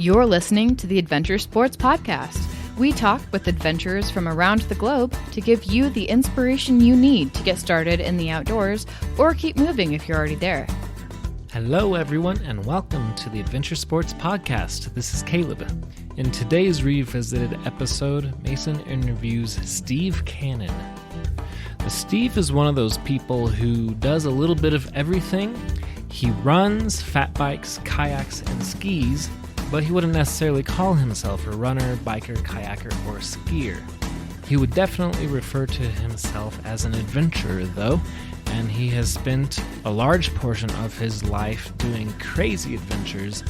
You're listening to the Adventure Sports Podcast. We talk with adventurers from around the globe to give you the inspiration you need to get started in the outdoors or keep moving if you're already there. Hello, everyone, and welcome to the Adventure Sports Podcast. This is Caleb. In today's revisited episode, Mason interviews Steve Cannon. Steve is one of those people who does a little bit of everything. He runs, fat bikes, kayaks, and skis, but he wouldn't necessarily call himself a runner, biker, kayaker, or skier. He would definitely refer to himself as an adventurer, though, and he has spent a large portion of his life doing crazy adventures,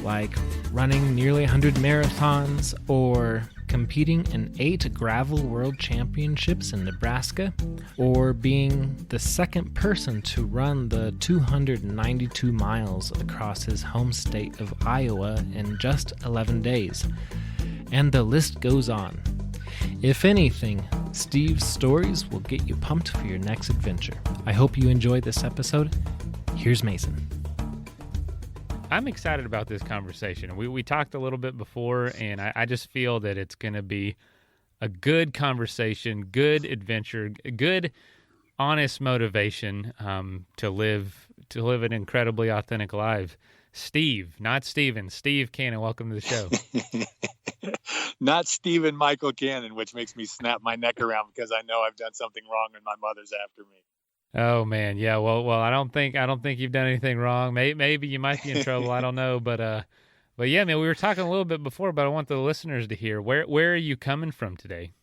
like running nearly 100 marathons or competing in 8 gravel world championships in Nebraska, or being the second person to run the 292 miles across his home state of Iowa in just 11 days. And the list goes on. If anything, Steve's stories will get you pumped for your next adventure. I hope you enjoyed this episode. Here's Mason. I'm excited about this conversation. We talked a little bit before, and I just feel that it's going to be a good conversation, good adventure, good, honest motivation to live an incredibly authentic life. Steve, not Steven, Steve Cannon, welcome to the show. Not Stephen Michael Cannon, which makes me snap my neck around because I know I've done something wrong and my mother's after me. Oh man, yeah. Well, I don't think you've done anything wrong. Maybe you might be in trouble. I don't know, but yeah, man. We were talking a little bit before, but I want the listeners to hear where are you coming from today?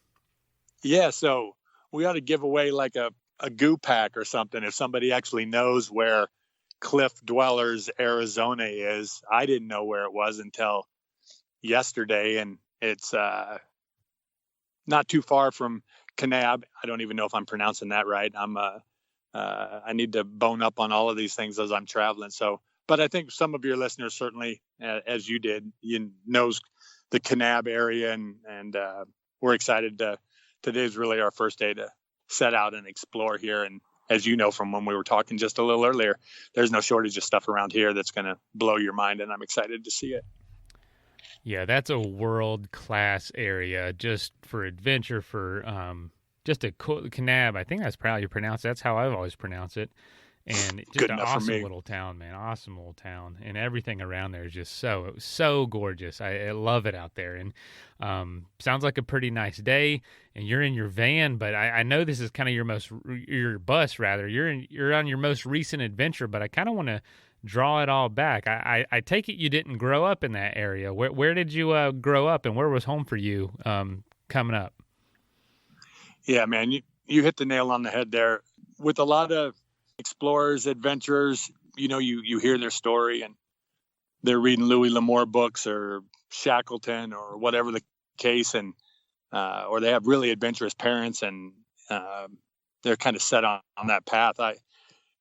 Yeah, so we ought to give away like a goo pack or something if somebody actually knows where Cliff Dwellers, Arizona is. I didn't know where it was until yesterday, and it's not too far from Kanab. I don't even know if I'm pronouncing that right. I need to bone up on all of these things as I'm traveling. But I think some of your listeners certainly, as you did, knows the Kanab area, and we're excited. Today's really our first day to set out and explore here. And as you know from when we were talking just a little earlier, there's no shortage of stuff around here that's going to blow your mind, and I'm excited to see it. Yeah, that's a world-class area just for adventure, for just a cool Kanab. I think that's probably how you pronounce it. That's how I've always pronounced it. And just an awesome little town, man. Awesome little town. And everything around there is just so gorgeous. I love it out there. And sounds like a pretty nice day. And you're in your van, but I know this is kind of your bus rather. You're on your most recent adventure, but I kind of want to draw it all back. I take it you didn't grow up in that area. Where did you grow up, and where was home for you coming up? Yeah, man, you hit the nail on the head there. With a lot of explorers, adventurers, you hear their story and they're reading Louis L'Amour books or Shackleton or whatever the case, and or they have really adventurous parents, and they're kind of set on that path.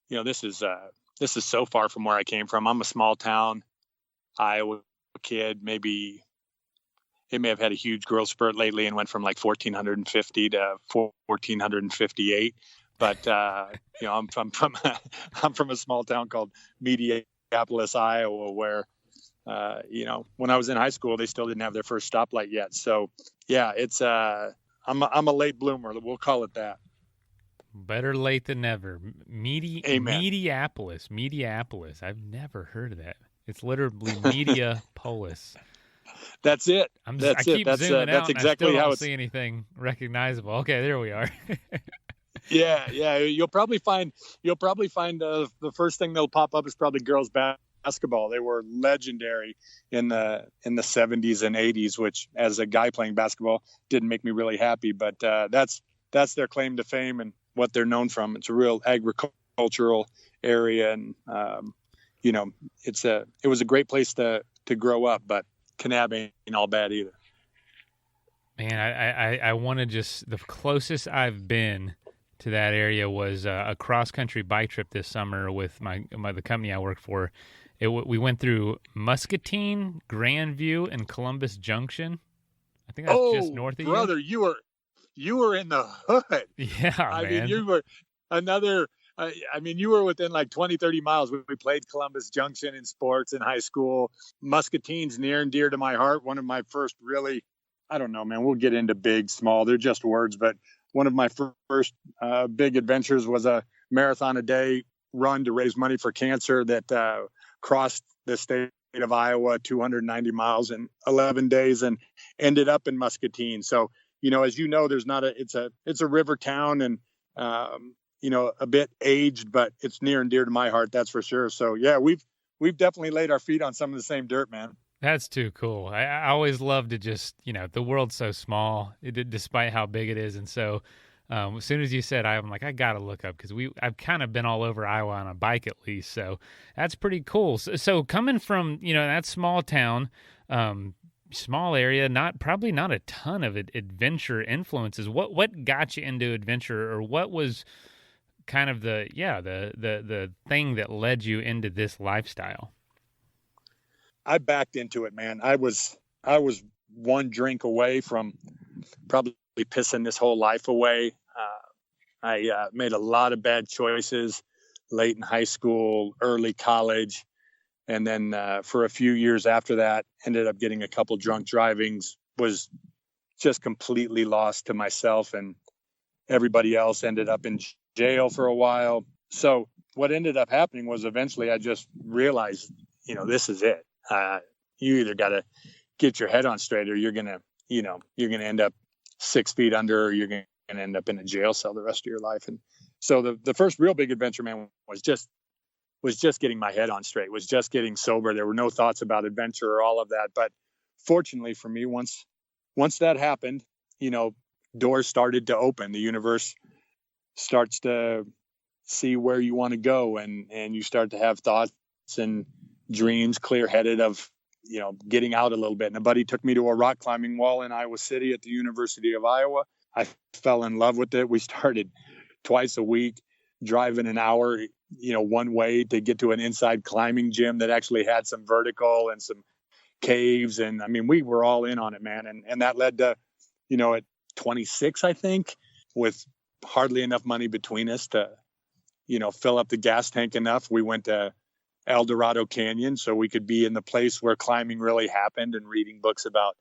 This is so far from where I came from. I'm a small town Iowa kid. Maybe it may have had a huge growth spurt lately and went from like 1,450 to 1,458. But I'm from a small town called Mediapolis, Iowa, where when I was in high school, they still didn't have their first stoplight yet. So yeah, it's I'm a late bloomer. We'll call it that. Better late than never. Mediapolis. I've never heard of that. It's literally Mediapolis. That's it. I keep zooming out. That's exactly and I still how don't it's. See anything recognizable. Okay, there we are. Yeah. You'll probably find the first thing that'll pop up is probably girls basketball. They were legendary in the 70s and 80s, which as a guy playing basketball didn't make me really happy. But that's their claim to fame and what they're known from. It's a real agricultural area, and it was a great place to grow up. But Kanab ain't all bad either. Man, I want to the closest I've been to that area was a cross-country bike trip this summer with the company I work for. We went through Muscatine, Grandview, and Columbus Junction. I think that's just north of brother, you were in the hood. Yeah, I man. mean, you were another I mean, you were within like 20, 30 miles. We played Columbus Junction in sports in high school. Muscatine's near and dear to my heart. One of my first really, I don't know, man, we'll get into big, small. They're just words. But one of my first big adventures was a marathon a day run to raise money for cancer that crossed the state of Iowa, 290 miles in 11 days and ended up in Muscatine. So, as you know, it's a river town and, a bit aged, but it's near and dear to my heart. That's for sure. So yeah, we've definitely laid our feet on some of the same dirt, man. That's too cool. I always love to just, the world's so small, despite how big it is. And so as soon as you said, I'm like, I got to look up because I've kind of been all over Iowa on a bike at least. So that's pretty cool. So coming from, that small town, small area, probably not a ton of adventure influences. What got you into adventure, or what was kind of the thing that led you into this lifestyle? I backed into it, man. I was one drink away from probably pissing this whole life away. I made a lot of bad choices late in high school, early college. And then for a few years after that, ended up getting a couple drunk drivings, was just completely lost to myself, and everybody else ended up in jail for a while. So what ended up happening was eventually I just realized, this is it. You either got to get your head on straight, or you're going to end up 6 feet under, or you're going to end up in a jail cell the rest of your life. And so the first real big adventure, man, was just getting my head on straight, was just getting sober. There were no thoughts about adventure or all of that. But fortunately for me, once that happened, doors started to open. The universe starts to see where you want to go, and you start to have thoughts and dreams clear-headed of, getting out a little bit. And a buddy took me to a rock climbing wall in Iowa City at the University of Iowa. I fell in love with it. We started twice a week, driving an hour, one way to get to an inside climbing gym that actually had some vertical and some caves. And I mean, we were all in on it, man. And that led to, at 26, I think, with hardly enough money between us to, fill up the gas tank enough, we went to El Dorado Canyon so we could be in the place where climbing really happened, and reading books about,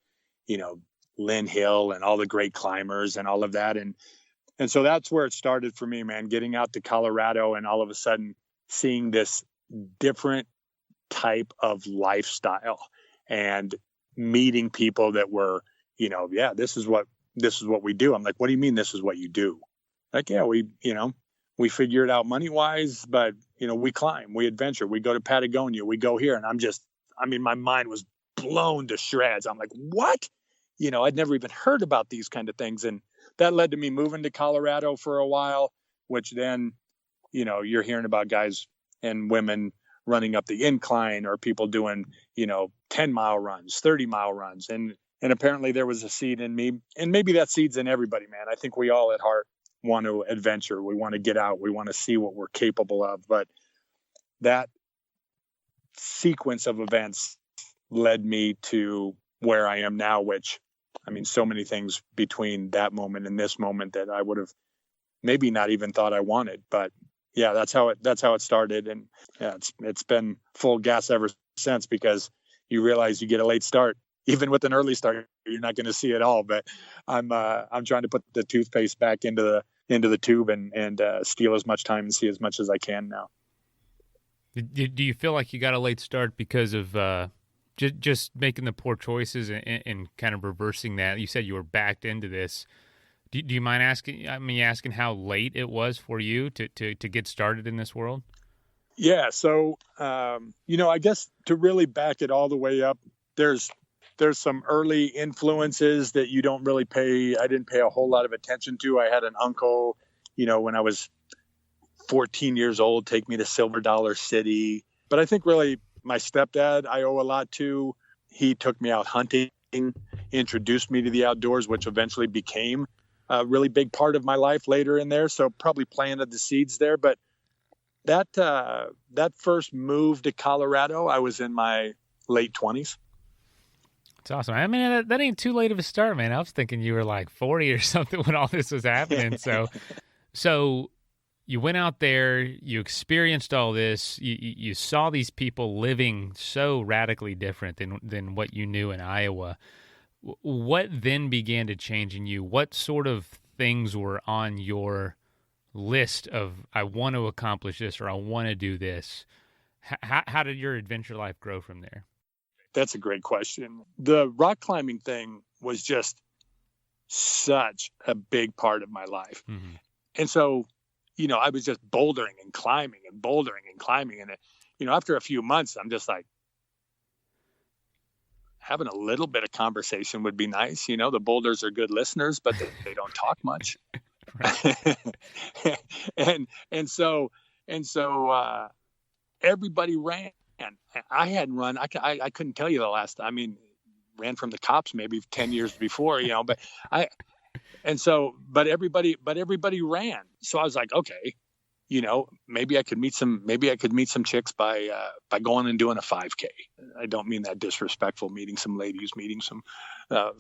Lynn Hill and all the great climbers and all of that. And so that's where it started for me, man, getting out to Colorado and all of a sudden seeing this different type of lifestyle and meeting people that were, this is what we do. I'm like, what do you mean this is what you do? Like, yeah, we figure it out money wise, but we climb, we adventure, we go to Patagonia, we go here. And my mind was blown to shreds. I'm like, what? I'd never even heard about these kind of things. And that led to me moving to Colorado for a while, which then, you're hearing about guys and women running up the incline, or people doing, 10-mile runs, 30-mile runs. And apparently there was a seed in me, and maybe that seed's in everybody, man. I think we all at heart want to adventure. We want to get out. We want to see what we're capable of. But that sequence of events led me to where I am now, which, so many things between that moment and this moment that I would have maybe not even thought I wanted. But yeah, that's how it started. And yeah, it's been full gas ever since, because you realize you get a late start. Even with an early start, you're not going to see it all. But I'm trying to put the toothpaste back into the tube and steal as much time and see as much as I can now. Do you feel like you got a late start because of just making the poor choices and kind of reversing that? You said you were backed into this. Do you mind asking how late it was for you to get started in this world? Yeah. So, I guess to really back it all the way up, there's some early influences that you don't really I didn't pay a whole lot of attention to. I had an uncle, when I was 14 years old, take me to Silver Dollar City. But I think really my stepdad, I owe a lot to. He took me out hunting, introduced me to the outdoors, which eventually became a really big part of my life later in there. So probably planted the seeds there. But that first move to Colorado, I was in my late 20s. It's awesome. That ain't too late of a start, man. I was thinking you were like 40 or something when all this was happening. So you went out there, you experienced all this, you saw these people living so radically different than what you knew in Iowa. What then began to change in you? What sort of things were on your list of, I want to accomplish this or I want to do this? How did your adventure life grow from there? That's a great question. The rock climbing thing was just such a big part of my life. Mm-hmm. And so, I was just bouldering and climbing. And, after a few months, I'm just like, having a little bit of conversation would be nice. The boulders are good listeners, but they don't talk much. and so everybody ran. I hadn't run. I couldn't tell you the last time. I mean, ran from the cops maybe 10 years before, but everybody ran. So I was like, okay, maybe I could meet some chicks by going and doing a 5K. I don't mean that disrespectful, meeting some ladies, meeting some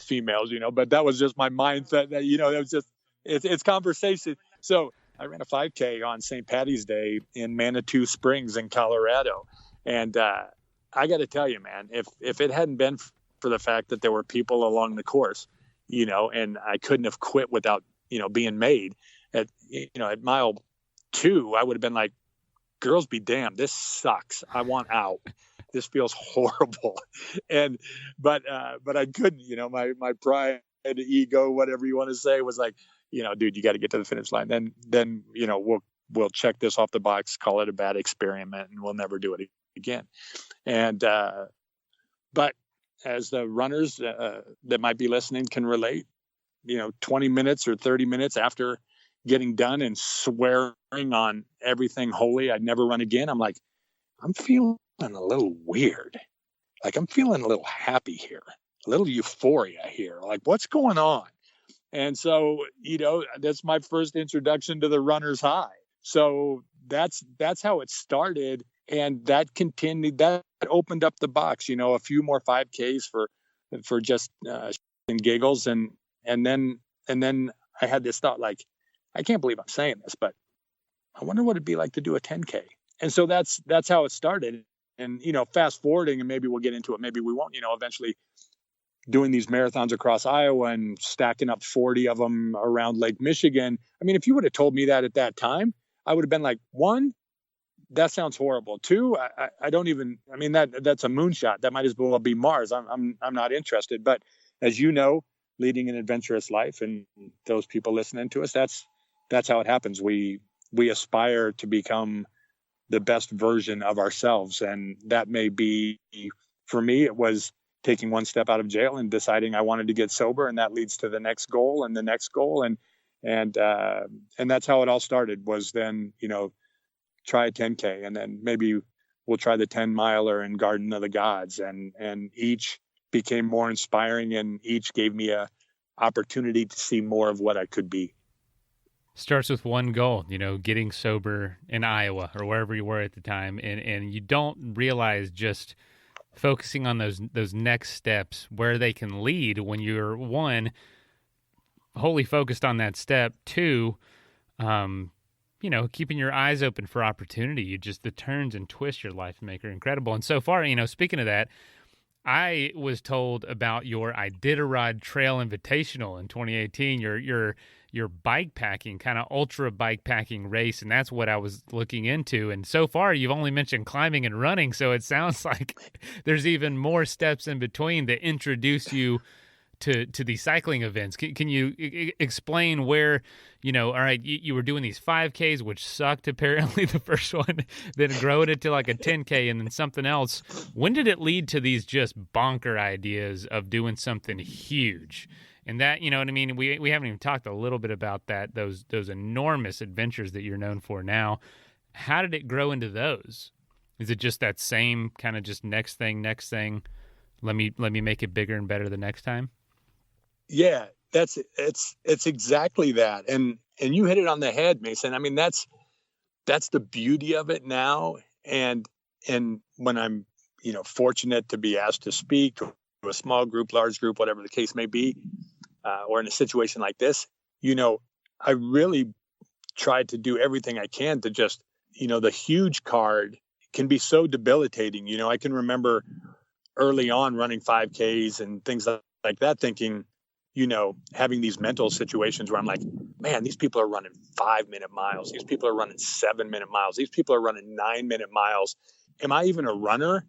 females, but that was just my mindset that, it was just, it's conversation. So I ran a 5K on St. Patty's Day in Manitou Springs in Colorado. And I got to tell you, man, if it hadn't been for the fact that there were people along the course, and I couldn't have quit without, being made at mile 2, I would have been like, girls be damned. This sucks. I want out. This feels horrible. But I couldn't, my pride, ego, whatever you want to say, was like, dude, you got to get to the finish line. Then, we'll check this off the box, call it a bad experiment, and we'll never do it again. And, but as the runners that might be listening can relate, 20 minutes or 30 minutes after getting done and swearing on everything holy, I'd never run again, I'm like, I'm feeling a little weird. Like, I'm feeling a little happy here, a little euphoria here. Like, what's going on? And so, that's my first introduction to the runner's high. So that's how it started. And that continued, that opened up the box, a few more 5Ks for just and giggles. And then I had this thought, like, I can't believe I'm saying this, but I wonder what it'd be like to do a 10K. And so that's how it started. And, fast forwarding, and maybe we'll get into it, maybe we won't, eventually doing these marathons across Iowa and stacking up 40 of them around Lake Michigan. I mean, if you would have told me that at that time, I would have been like, 1, that sounds horrible. 2, I don't even, I mean, that's a moonshot. That might as well be Mars. I'm not interested. But as you know, leading an adventurous life, and those people listening to us, that's how it happens. We aspire to become the best version of ourselves. And that may be, for me, it was taking one step out of jail and deciding I wanted to get sober, and that leads to the next goal and the next goal. And that's how it all started, was then, try a 10K, and then maybe we'll try the 10 miler in Garden of the Gods. And each became more inspiring, and each gave me a opportunity to see more of what I could be. Starts with one goal, getting sober in Iowa or wherever you were at the time. And you don't realize just focusing on those next steps, where they can lead when you're, 1, wholly focused on that step, 2, keeping your eyes open for opportunity. The turns and twists your life make are incredible. And so far, speaking of that, I was told about your Iditarod Trail Invitational in 2018, your bike packing, kind of ultra bike packing race, and that's what I was looking into. And so far, you've only mentioned climbing and running, so it sounds like there's even more steps in between that introduce you to these cycling events. Can you explain where, all right, you were doing these 5Ks, which sucked apparently the first one, then growing it to like a 10K and then something else. When did it lead to these just bonker ideas of doing something huge? And that, you know what I mean? We haven't even talked a little bit about that, those enormous adventures that you're known for now. How did it grow into those? Is it just that same kind of just next thing? Let me make it bigger and better the next time? Yeah, it's exactly that. And you hit it on the head, Mason. I mean, that's the beauty of it now. And when I'm, fortunate to be asked to speak to a small group, large group, whatever the case may be, or in a situation like this, I really tried to do everything I can to just, the huge card can be so debilitating. I can remember early on running 5Ks and things like that, thinking, having these mental situations where I'm like, man, these people are running 5-minute miles. These people are running 7-minute miles. These people are running 9-minute miles. Am I even a runner?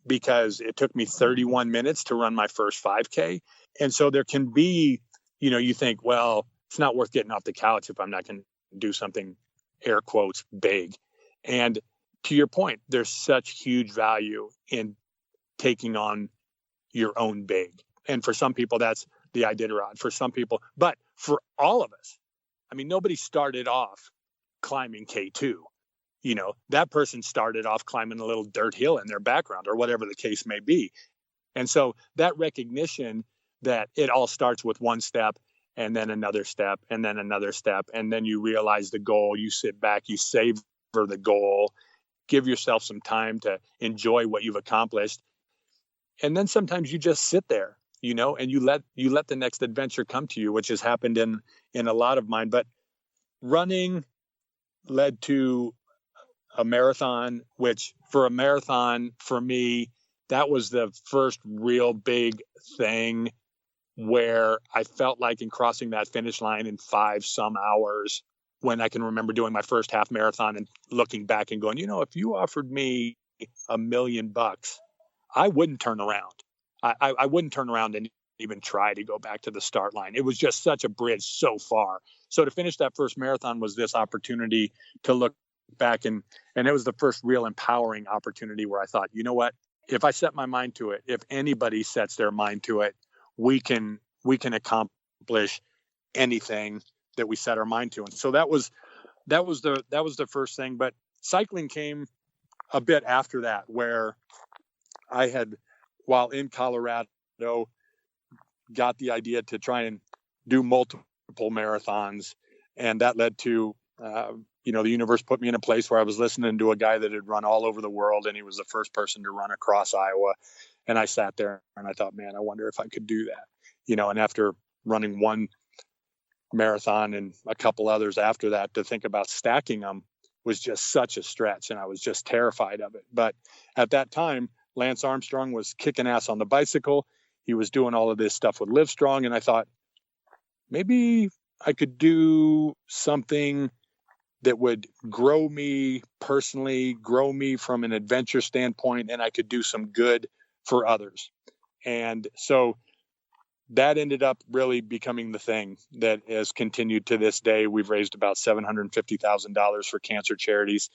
Because it took me 31 minutes to run my first 5K. And so there can be, you think, well, it's not worth getting off the couch if I'm not going to do something, air quotes, big. And to your point, there's such huge value in taking on your own big. And for some people, that's the Iditarod. For some people, but for all of us, I mean, nobody started off climbing K2. That person started off climbing a little dirt hill in their background or whatever the case may be. And so that recognition that it all starts with one step and then another step and then another step. And then you realize the goal, you sit back, you savor the goal, give yourself some time to enjoy what you've accomplished. And then sometimes you just sit there, and you let the next adventure come to you, which has happened in a lot of mine. But running led to a marathon, which for a marathon, for me, that was the first real big thing where I felt like in crossing that finish line in 5 some hours, when I can remember doing my first half marathon and looking back and going, if you offered me $1 million, I wouldn't turn around. I wouldn't turn around and even try to go back to the start line. It was just such a bridge so far. So to finish that first marathon was this opportunity to look back, and it was the first real empowering opportunity where I thought, you know what, if I set my mind to it, if anybody sets their mind to it, we can accomplish anything that we set our mind to. And so that was the first thing. But cycling came a bit after that, where I had, while in Colorado, got the idea to try and do multiple marathons. And that led to, the universe put me in a place where I was listening to a guy that had run all over the world, and he was the first person to run across Iowa. And I sat there and I thought, man, I wonder if I could do that, and after running one marathon and a couple others after that, to think about stacking them was just such a stretch, and I was just terrified of it. But at that time, Lance Armstrong was kicking ass on the bicycle. He was doing all of this stuff with Livestrong, and I thought, maybe I could do something that would grow me personally, grow me from an adventure standpoint, and I could do some good for others. And so that ended up really becoming the thing that has continued to this day. We've raised about $750,000 for cancer charities.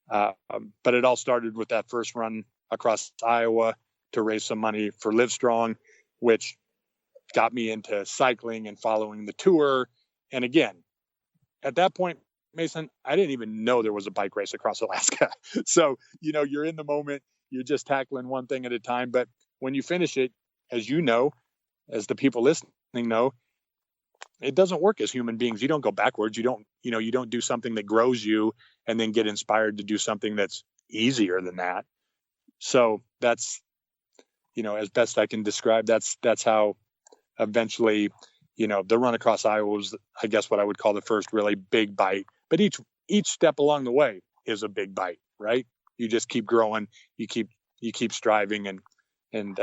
But it all started with that first run across Iowa to raise some money for Livestrong, which got me into cycling and following the tour. And again, at that point, Mason, I didn't even know there was a bike race across Alaska. So, you're in the moment, you're just tackling one thing at a time. But when you finish it, as as the people listening know, it doesn't work as human beings. You don't go backwards. You don't do something that grows you and then get inspired to do something that's easier than that. So that's, as best I can describe, that's how eventually, the run across Iowa was, I guess, what I would call the first really big bite. But each step along the way is a big bite, right? You just keep growing, you keep striving and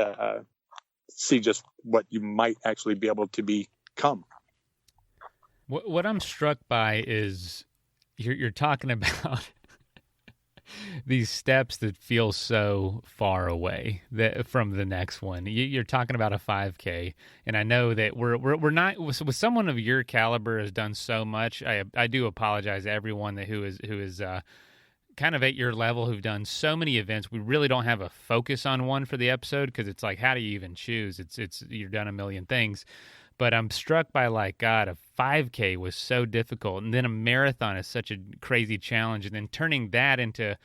see just what you might actually be able to become. What I'm struck by is you're talking about these steps that feel so far away from the next one. You're talking about a 5K, and I know that we're not, with someone of your caliber has done so much. I do apologize to everyone who is kind of at your level, who've done so many events. We really don't have a focus on one for the episode, because it's like, how do you even choose? It's you've done a million things. But I'm struck by, like, God, a 5K was so difficult, and then a marathon is such a crazy challenge, and then turning that into,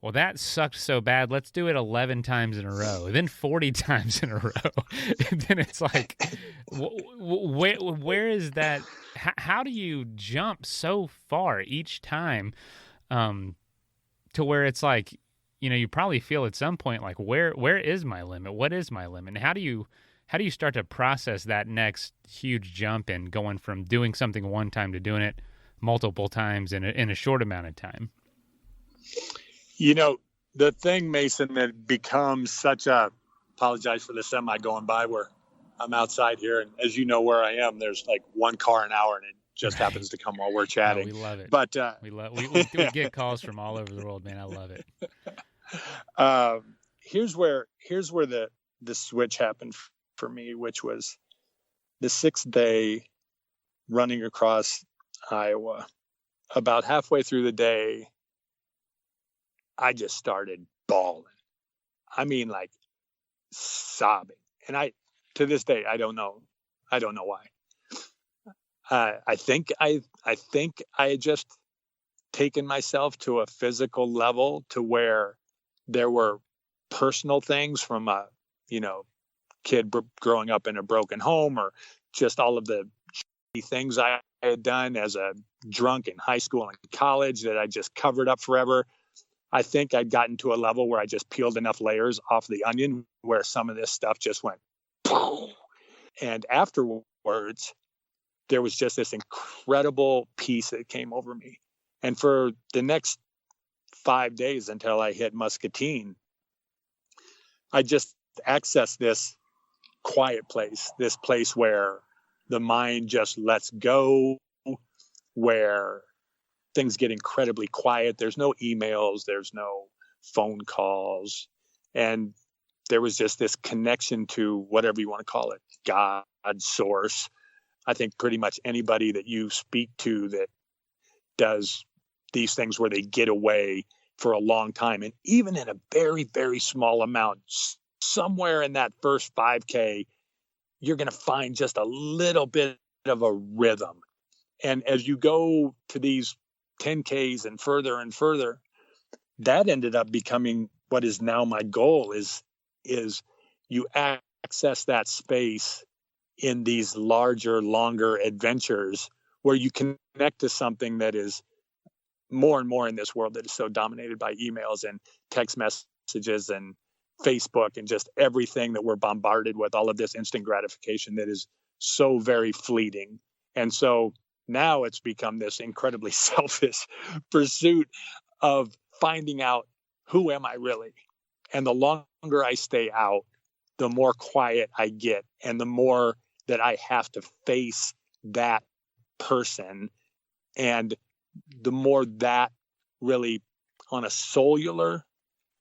well, that sucked so bad, let's do it 11 times in a row, then 40 times in a row. And then it's like, where is that? How do you jump so far each time, to where it's like, you probably feel at some point like, where is my limit? What is my limit? And how do you start to process that next huge jump in going from doing something one time to doing it multiple times in a short amount of time. You know, the thing, Mason, that becomes such a, apologize for the semi going by where I'm outside here. And as you know where I am, there's like one car an hour and it just happens to come while we're chatting. Oh, we love it. But we get calls from all over the world, man. I love it. Here's where the switch happened for me, which was the 6th day running across Iowa. About halfway through the day, I just started bawling. I mean, like sobbing. And to this day, I don't know why. I think I had just taken myself to a physical level to where there were personal things from a, kid growing up in a broken home, or just all of the things I had done as a drunk in high school and college that I just covered up forever. I think I'd gotten to a level where I just peeled enough layers off the onion where some of this stuff just went. And afterwards, there was just this incredible peace that came over me. And for the next 5 days until I hit Muscatine, I just accessed this quiet place, this place where the mind just lets go, where things get incredibly quiet. There's no emails, there's no phone calls. And there was just this connection to whatever you want to call it, God, source. I think pretty much anybody that you speak to that does these things where they get away for a long time, and even in a very, very small amount, somewhere in that first 5K, you're going to find just a little bit of a rhythm. And as you go to these 10Ks and further, that ended up becoming what is now my goal is you access that space in these larger, longer adventures where you connect to something that is more and more in this world that is so dominated by emails and text messages and Facebook and just everything that we're bombarded with, all of this instant gratification that is so very fleeting. And so now it's become this incredibly selfish pursuit of finding out, who am I really? And the longer I stay out, the more quiet I get, and the more that I have to face that person, and the more that really, on a cellular,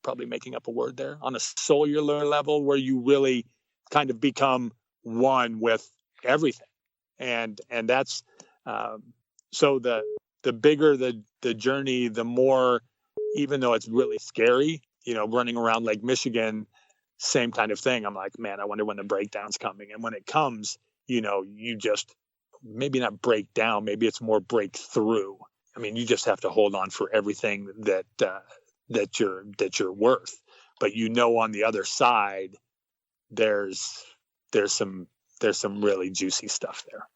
probably making up a word there, on a cellular level, where you really kind of become one with everything. And that's so the bigger the journey, the more, even though it's really scary, running around Lake Michigan, same kind of thing. I'm like, man, I wonder when the breakdown's coming. And when it comes, you just maybe not break down, maybe it's more breakthrough. I mean, you just have to hold on for everything that you're worth. But on the other side, there's some really juicy stuff there.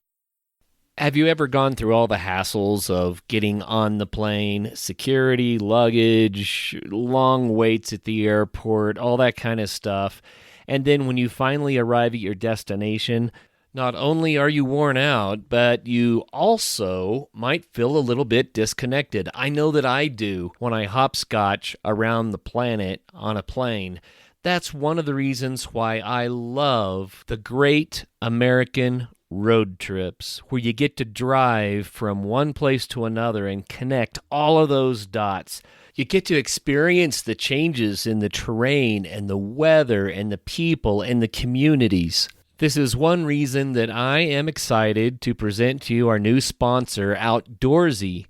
Have you ever gone through all the hassles of getting on the plane, security, luggage, long waits at the airport, all that kind of stuff, and then when you finally arrive at your destination, not only are you worn out, but you also might feel a little bit disconnected? I know that I do when I hopscotch around the planet on a plane. That's one of the reasons why I love the great American road trips, where you get to drive from one place to another and connect all of those dots. You get to experience the changes in the terrain and the weather and the people and the communities. This is one reason that I am excited to present to you our new sponsor, Outdoorsy.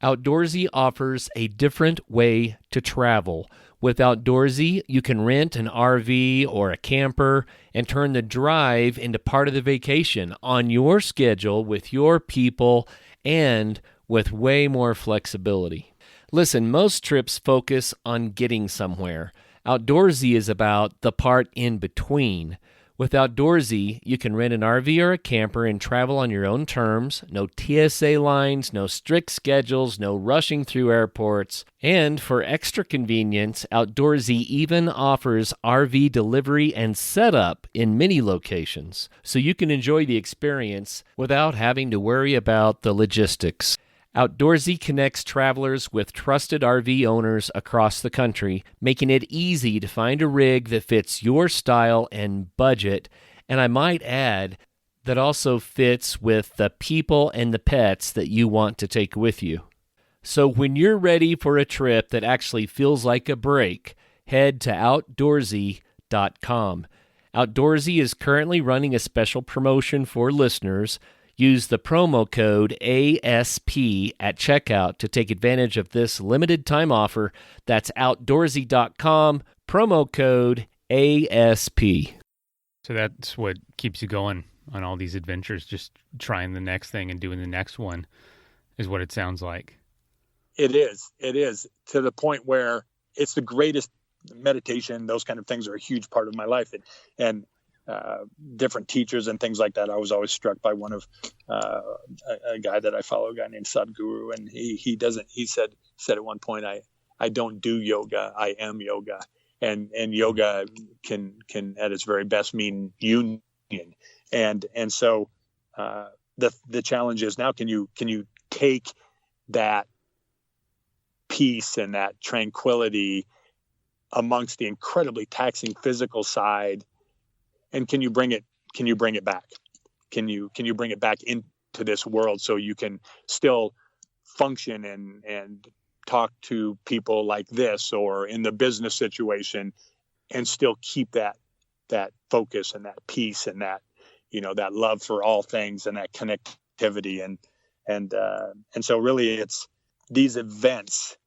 Outdoorsy offers a different way to travel. With Outdoorsy, you can rent an RV or a camper and turn the drive into part of the vacation on your schedule with your people and with way more flexibility. Listen, most trips focus on getting somewhere. Outdoorsy is about the part in between. With Outdoorsy, you can rent an RV or a camper and travel on your own terms. No TSA lines, no strict schedules, no rushing through airports. And for extra convenience, Outdoorsy even offers RV delivery and setup in many locations, so you can enjoy the experience without having to worry about the logistics. Outdoorsy connects travelers with trusted RV owners across the country, making it easy to find a rig that fits your style and budget, and I might add, that also fits with the people and the pets that you want to take with you. So when you're ready for a trip that actually feels like a break, head to outdoorsy.com. Outdoorsy is currently running a special promotion for listeners. Use the promo code ASP at checkout to take advantage of this limited time offer. That's outdoorsy.com, promo code ASP. So that's what keeps you going on all these adventures, just trying the next thing and doing the next one, is what it sounds like. It is to the point where it's the greatest. Meditation, those kind of things are a huge part of my life, and different teachers and things like that. I was always struck by one of a guy that I follow, a guy named Sadhguru, and he said at one point, I don't do yoga, I am yoga. And yoga can at its very best mean union. And so the challenge is now, can you take that peace and that tranquility amongst the incredibly taxing physical side, and can you bring it back? Can you bring it back into this world so you can still function and talk to people like this or in the business situation, and still keep that focus and that peace and that, that love for all things and that connectivity, and so really it's these events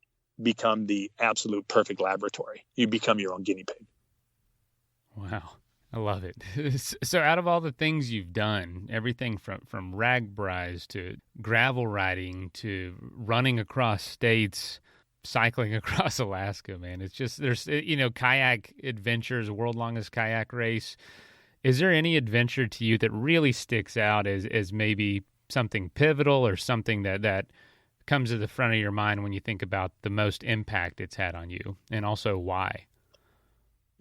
become the absolute perfect laboratory. You become your own guinea pig. Wow. I love it. So out of all the things you've done, everything from RAGBRAIs to gravel riding to running across states, cycling across Alaska, man, it's just, there's, kayak adventures, world longest kayak race. Is there any adventure to you that really sticks out as maybe something pivotal or something that comes to the front of your mind when you think about the most impact it's had on you, and also why?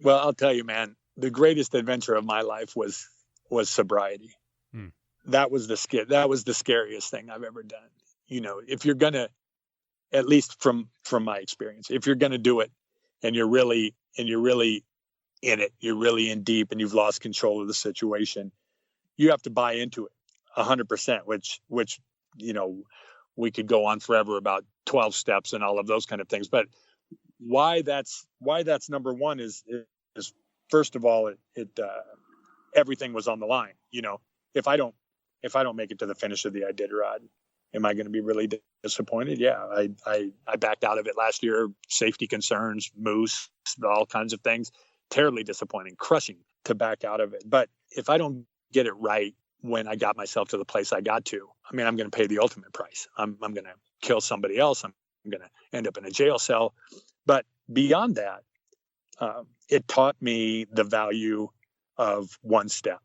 Well, I'll tell you, man, the greatest adventure of my life was sobriety. That was the scariest thing I've ever done. If you're gonna, at least from my experience, if you're gonna do it and you're really in it, you're really in deep, and you've lost control of the situation, you have to buy into it 100%, which we could go on forever about 12 steps and all of those kind of things. But why that's number one is first of all, it everything was on the line. If I don't make it to the finish of the Iditarod, am I going to be really disappointed? Yeah, I backed out of it last year. Safety concerns, moose, all kinds of things. Terribly disappointing, crushing to back out of it. But if I don't get it right when I got myself to the place I got to, I'm going to pay the ultimate price. I'm going to kill somebody else. I'm going to end up in a jail cell. But beyond that, it taught me the value of one step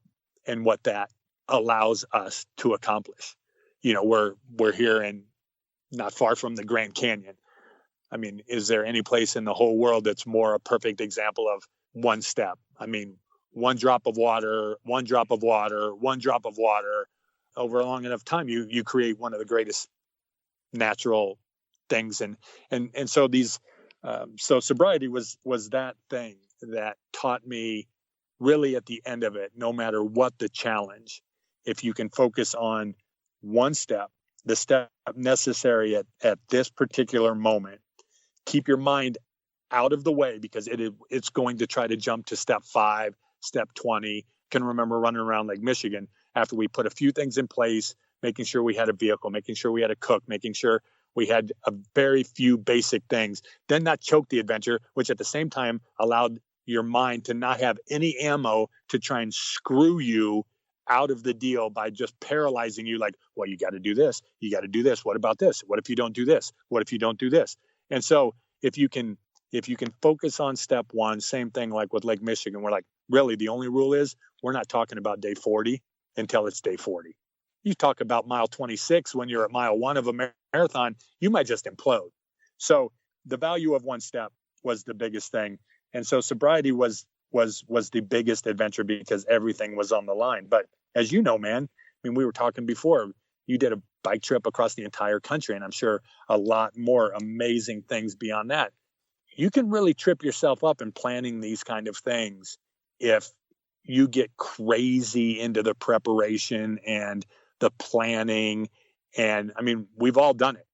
and what that allows us to accomplish. We're here in not far from the Grand Canyon. I mean, is there any place in the whole world that's more a perfect example of one step? I mean, one drop of water over a long enough time, you create one of the greatest natural things. And so these, so sobriety was that thing that taught me really at the end of it, no matter what the challenge, if you can focus on one step, the step necessary at this particular moment, keep your mind out of the way, because it's going to try to jump to step 5, step 20. Can remember running around Lake Michigan after we put a few things in place, making sure we had a vehicle, making sure we had a cook, making sure we had a very few basic things, then not choke the adventure, which at the same time allowed your mind to not have any ammo to try and screw you out of the deal by just paralyzing you, like, well, you got to do this. You got to do this. What about this? What if you don't do this? What if you don't do this? And so if you can focus on step 1, same thing like with Lake Michigan, we're like, really, the only rule is we're not talking about day 40 until it's day 40. You talk about mile 26 when you're at mile 1 of a marathon, you might just implode. So the value of one step was the biggest thing. And so sobriety was the biggest adventure because everything was on the line. But as you know, man, I mean, we were talking before, you did a bike trip across the entire country. And I'm sure a lot more amazing things beyond that. You can really trip yourself up in planning these kind of things if you get crazy into the preparation and the planning. And I mean, we've all done it,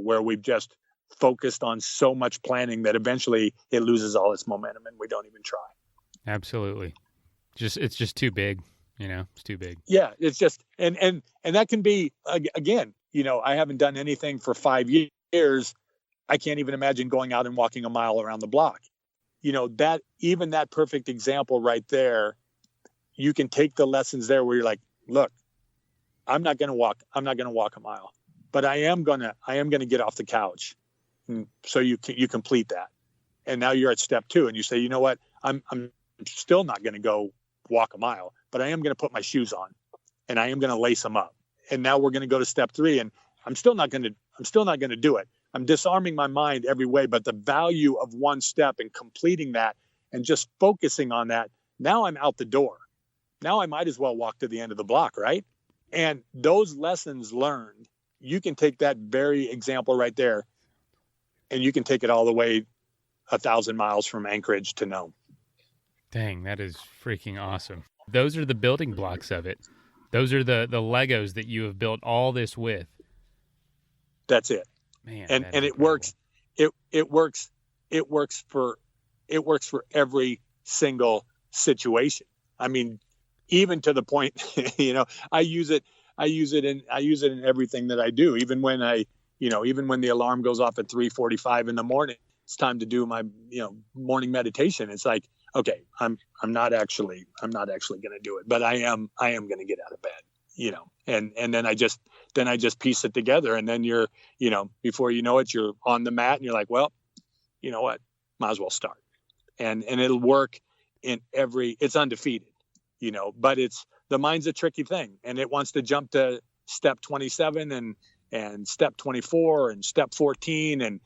where we've just focused on so much planning that eventually it loses all its momentum and we don't even try. Absolutely. It's just too big, it's too big. Yeah. It's just, and that can be, again, I haven't done anything for 5 years. I can't even imagine going out and walking a mile around the block. That perfect example right there, you can take the lessons there where you're like, look, I'm not going to walk a mile, but I am going to get off the couch. So you complete that. And now you're at step 2 and you say, you know what, I'm still not going to go walk a mile, but I am going to put my shoes on and I am going to lace them up. And now we're going to go to step 3 and I'm still not going to do it. I'm disarming my mind every way, but the value of one step and completing that and just focusing on that, now I'm out the door. Now I might as well walk to the end of the block, right? And those lessons learned, you can take that very example right there and you can take it all the way 1,000 miles from Anchorage to Nome. Dang, that is freaking awesome. Those are the building blocks of it. Those are the Legos that you have built all this with. That's it. Man, and it works. It works for every single situation. I mean, even to the point, I use it in everything that I do. Even when the alarm goes off at 3:45 in the morning, it's time to do my, morning meditation. It's like, okay, I'm not actually going to do it, but I am going to get out of bed, and then I just piece it together. And then you're, before you know it, you're on the mat and you're like, well, you know what, might as well start. And it'll work it's undefeated, but the mind's a tricky thing and it wants to jump to step 27 and step 24 and step 14. And,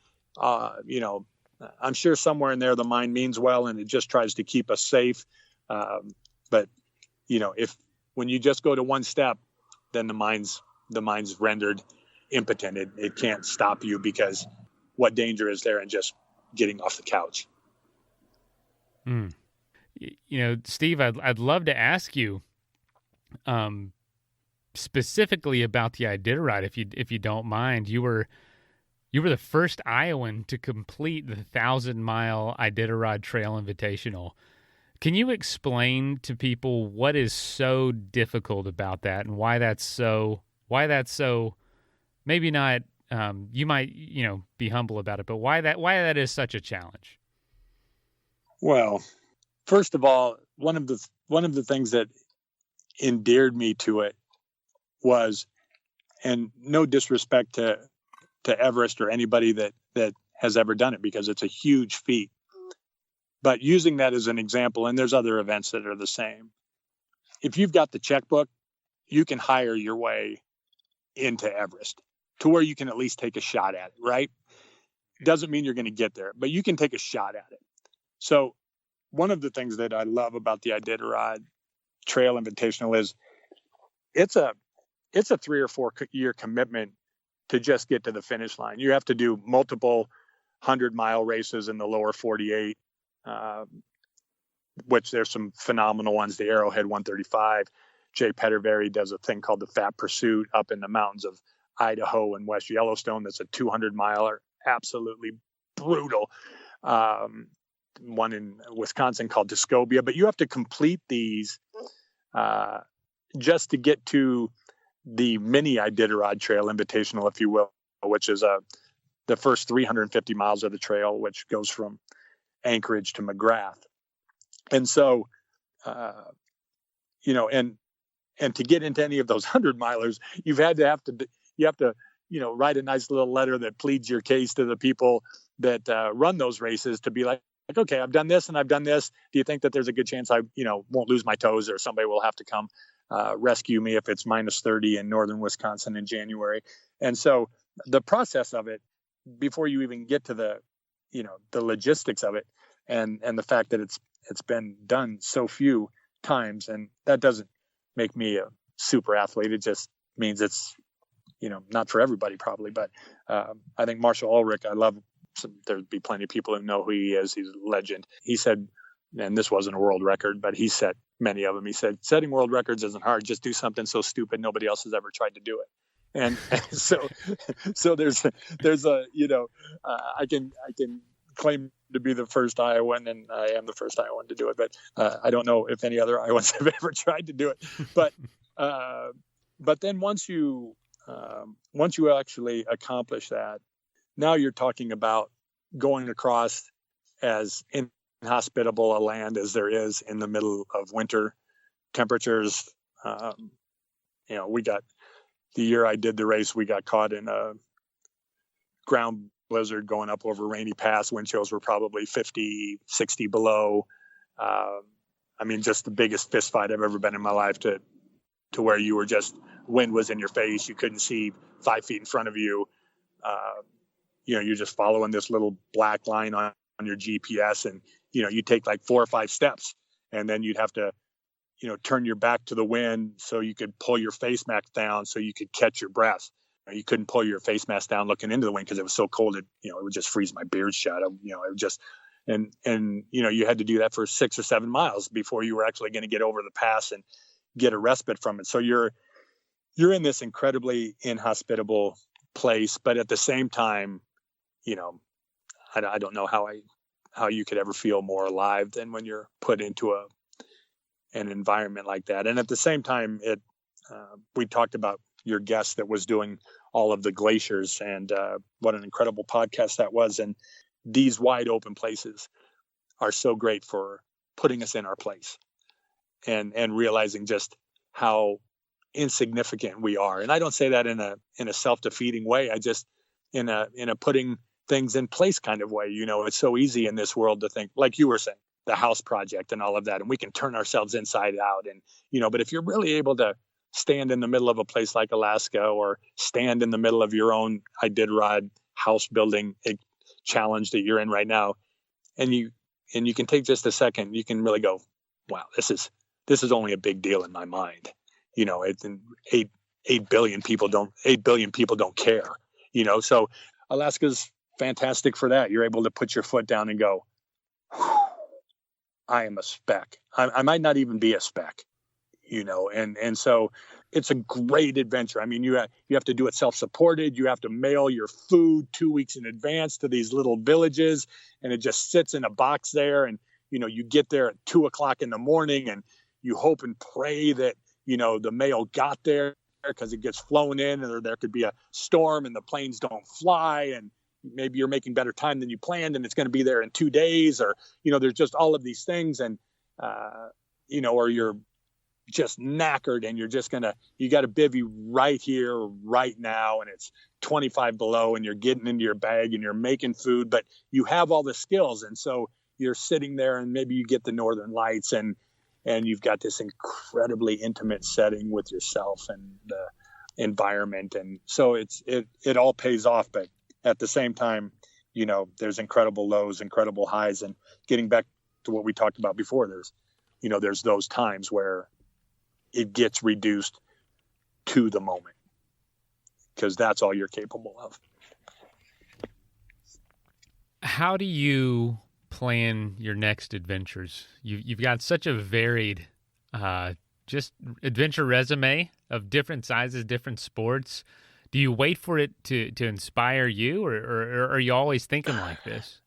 I'm sure somewhere in there, the mind means well, and it just tries to keep us safe. But when you just go to one step, then the mind's rendered impotent. It can't stop you because what danger is there in just getting off the couch? Steve, I'd love to ask you, specifically about the Iditarod, if you don't mind. You were the first Iowan to complete the 1,000-mile Iditarod Trail Invitational. Can you explain to people what is so difficult about that and why that's so maybe not, you might, be humble about it, but why that is such a challenge? Well, first of all, one of the things that endeared me to it was, and no disrespect to Everest or anybody that has ever done it, because it's a huge feat, but using that as an example, and there's other events that are the same. If you've got the checkbook, you can hire your way into Everest to where you can at least take a shot at it, right? Doesn't mean you're going to get there, but you can take a shot at it. So one of the things that I love about the Iditarod Trail Invitational is it's a 3 or 4 year commitment to just get to the finish line. You have to do multiple 100-mile races in the lower 48, which there's some phenomenal ones. The Arrowhead 135. Jay Petterberry does a thing called the Fat Pursuit up in the mountains of Idaho and West Yellowstone. That's a 200-miler, absolutely brutal. One in Wisconsin called Tuscobia. But you have to complete these just to get to the mini Iditarod Trail Invitational, if you will, which is the first 350 miles of the trail, which goes from Anchorage to McGrath. And so, and to get into any of those 100-milers, you have to write a nice little letter that pleads your case to the people that run those races to be like, okay, I've done this and I've done this. Do you think that there's a good chance I, won't lose my toes, or somebody will have to come rescue me if it's minus 30 in northern Wisconsin in January? And so the process of it, before you even get to the logistics of it, and the fact that it's been done so few times, and that doesn't make me a super athlete. It just means it's not for everybody probably, but I think Marshall Ulrich, there'd be plenty of people who know who he is. He's a legend. He said, and this wasn't a world record, but he set many of them. He said, setting world records isn't hard. Just do something so stupid nobody else has ever tried to do it. And so there's a, I can claim to be the first Iowan, and I am the first Iowan to do it, but I don't know if any other Iowans have ever tried to do it. But then once you actually accomplish that, now you're talking about going across as inhospitable a land as there is in the middle of winter temperatures. We got, the year I did the race, we got caught in a ground blizzard going up over Rainy Pass. Wind chills were probably 50, 60 below. Just the biggest fist fight I've ever been in my life, to where you were just, wind was in your face. You couldn't see 5 feet in front of you. You're just following this little black line on your GPS, and, you take like 4 or 5 steps, and then you'd have to, turn your back to the wind so you could pull your face mask down so you could catch your breath. You couldn't pull your face mask down looking into the wind because it was so cold. It would just freeze my beard shut. It would just, and you had to do that for 6 or 7 miles before you were actually going to get over the pass and get a respite from it. So you're in this incredibly inhospitable place, but at the same time, I don't know how you could ever feel more alive than when you're put into an environment like that. And at the same time, we talked about your guest that was doing all of the glaciers, and what an incredible podcast that was. And these wide open places are so great for putting us in our place and realizing just how insignificant we are. And I don't say that in a self-defeating way. I just in a putting things in place kind of way. It's so easy in this world to think, like you were saying, the house project and all of that, and we can turn ourselves inside out. And, but if you're really able to stand in the middle of a place like Alaska, or stand in the middle of your own Iditarod house building challenge that you're in right now, and you can take just a second, you can really go, wow, this is only a big deal in my mind. 8 billion people don't care, so Alaska's fantastic for that. You're able to put your foot down and go, I am a speck. I might not even be a speck, and so it's a great adventure. You have to do it self-supported. You have to mail your food 2 weeks in advance to these little villages, and it just sits in a box there. And, you get there at 2:00 in the morning, and you hope and pray that, the mail got there, because it gets flown in, or there could be a storm and the planes don't fly, and maybe you're making better time than you planned, and it's going to be there in 2 days, or, there's just all of these things. And, or you're just knackered, and you got to bivvy right here, right now. And it's 25 below, and you're getting into your bag and you're making food, but you have all the skills. And so you're sitting there, and maybe you get the northern lights, and you've got this incredibly intimate setting with yourself and the environment. And so it all pays off. But at the same time, there's incredible lows, incredible highs. And getting back to what we talked about before, there's those times where it gets reduced to the moment, because that's all you're capable of. How do you plan your next adventures? You've got such a varied just adventure resume of different sizes, different sports. Do you wait for it to inspire you, or are you always thinking like this?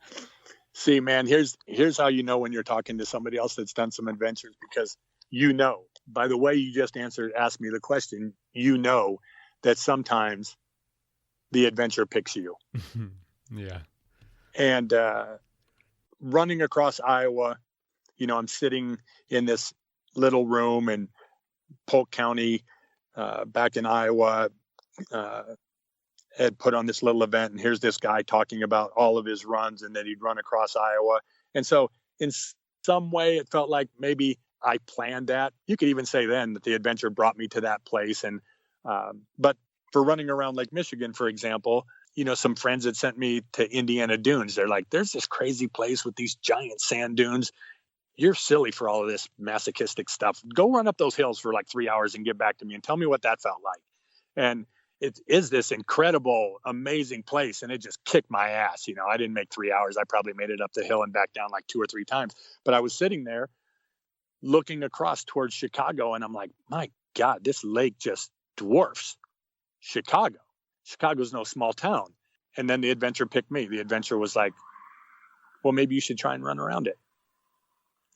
See, man, here's how you know when you're talking to somebody else that's done some adventures, because by the way you just asked me the question, that sometimes the adventure picks you. Yeah. And running across Iowa, I'm sitting in this little room in Polk County, back in Iowa, had put on this little event, and here's this guy talking about all of his runs and that he'd run across Iowa. And so in some way it felt like maybe I planned that. You could even say then that the adventure brought me to that place. And but for running around Lake Michigan, for example, some friends had sent me to Indiana Dunes. They're like, there's this crazy place with these giant sand dunes. You're silly for all of this masochistic stuff. Go run up those hills for like 3 hours and get back to me and tell me what that felt like. And it is this incredible, amazing place. And it just kicked my ass. I didn't make 3 hours. I probably made it up the hill and back down like 2 or 3 times. But I was sitting there looking across towards Chicago, and I'm like, my God, this lake just dwarfs Chicago. Chicago's no small town. And then the adventure picked me. The adventure was like, well, maybe you should try and run around it.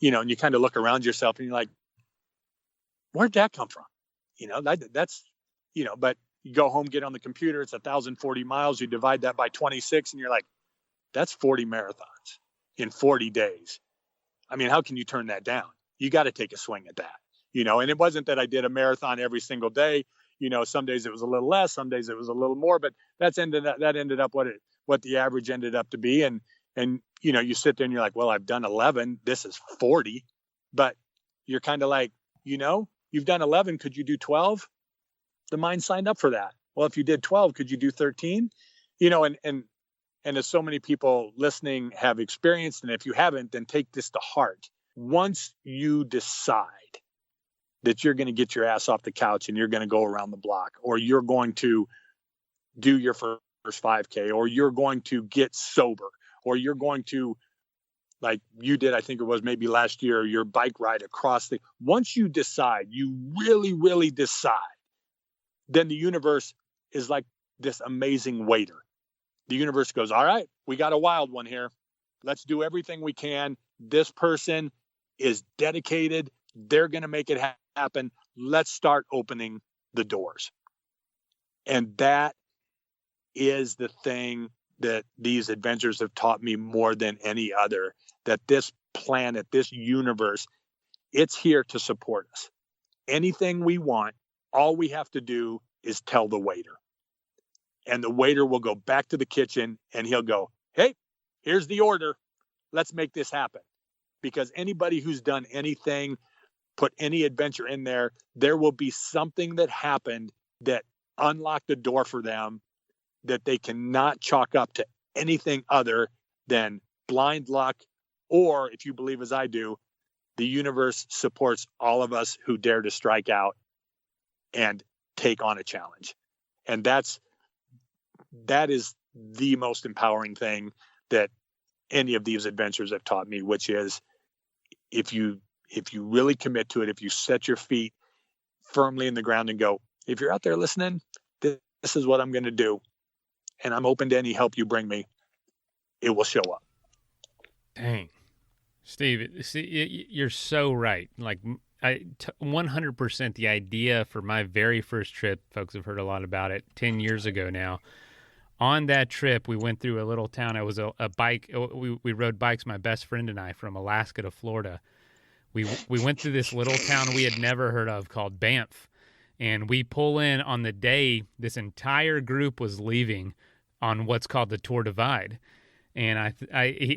And you kind of look around yourself and you're like, where'd that come from? That's, but you go home, get on the computer, it's 1,040 miles. You divide that by 26 and you're like, that's 40 marathons in 40 days. I mean, how can you turn that down? You got to take a swing at that, and it wasn't that I did a marathon every single day. Some days it was a little less, some days it was a little more, but that ended up what the average ended up to be. And you sit there and you're like, well, I've done 11, this is 40, but you're kind of like, you've done 11, could you do 12? The mind signed up for that. Well, if you did 12, could you do 13? And as so many people listening have experienced, and if you haven't, then take this to heart. Once you decide that you're going to get your ass off the couch and you're going to go around the block, or you're going to do your first 5K, or you're going to get sober, or you're going to, like you did, I think it was maybe last year, your bike ride across once you decide, you really, really decide, then the universe is like this amazing waiter. The universe goes, all right, we got a wild one here. Let's do everything we can. This person is dedicated. They're going to make it happen. Let's start opening the doors. And that is the thing that these adventures have taught me more than any other, that this planet, this universe, it's here to support us. Anything we want, all we have to do is tell the waiter. And the waiter will go back to the kitchen and he'll go, hey, here's the order. Let's make this happen. Because anybody who's done anything, put any adventure in there, there will be something that happened that unlocked the door for them that they cannot chalk up to anything other than blind luck. Or if you believe as I do, the universe supports all of us who dare to strike out and take on a challenge. And that is the most empowering thing that any of these adventures have taught me, which is if you really commit to it, if you set your feet firmly in the ground and go, if you're out there listening, this is what I'm going to do. And I'm open to any help you bring me. It will show up. Dang. Steve, see, you're so right. Like 100% the idea for my very first trip, folks have heard a lot about it, 10 years ago now. On that trip, we went through a little town. It was a bike. We rode bikes, my best friend and I, from Alaska to Florida. We went through this little town we had never heard of called Banff. And we pull in on the day this entire group was leaving on what's called the Tour Divide. And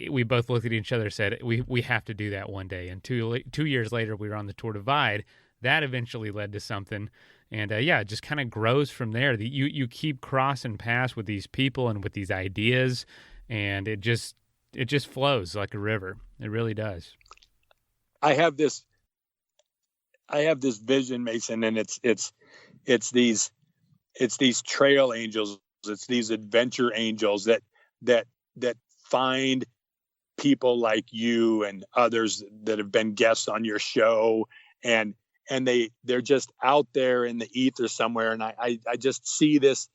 we both looked at each other and said, we have to do that one day. And 2 years later, we were on the Tour Divide. That eventually led to something. And it just kind of grows from there. You keep crossing paths with these people and with these ideas, and it just flows like a river. It really does. I have this vision, Mason, and it's these trail angels, it's these adventure angels that find people like you and others that have been guests on your show, and they're just out there in the ether somewhere. And I just see this,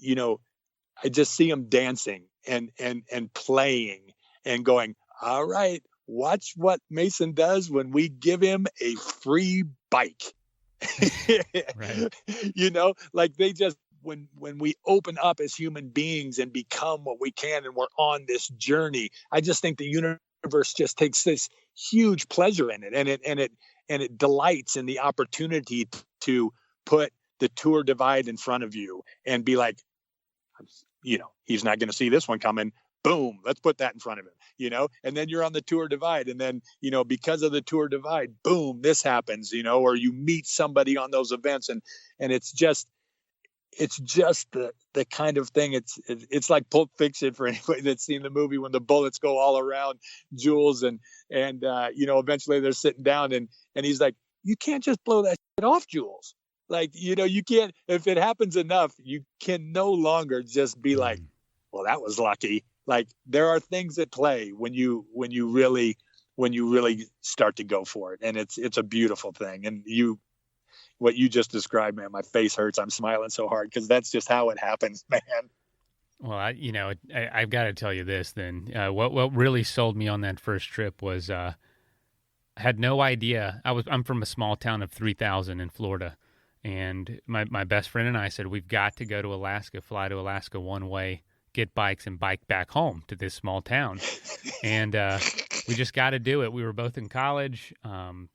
I just see them dancing and playing and going, all right, watch what Mason does when we give him a free bike. Right. Like they just, when we open up as human beings and become what we can, and we're on this journey, I just think the universe just takes this huge pleasure in it, and it delights in the opportunity to put the Tour Divide in front of you and be like, he's not going to see this one coming. Boom, let's put that in front of him, and then you're on the Tour Divide, and then, because of the Tour Divide, boom, this happens, or you meet somebody on those events, and it's just the kind of thing. It's like Pulp Fiction for anybody that's seen the movie, when the bullets go all around Jules and eventually they're sitting down and he's like, you can't just blow that shit off, Jules. Like, you can't, if it happens enough, you can no longer just be like, well, that was lucky. Like, there are things at play when you really start to go for it. And it's a beautiful thing. And what you just described, man, my face hurts. I'm smiling so hard because that's just how it happens, man. Well, I've got to tell you this then. What really sold me on that first trip was I had no idea. I'm from a small town of 3,000 in Florida, and my best friend and I said, we've got to go to Alaska, fly to Alaska one way, get bikes, and bike back home to this small town. And we just got to do it. We were both in college,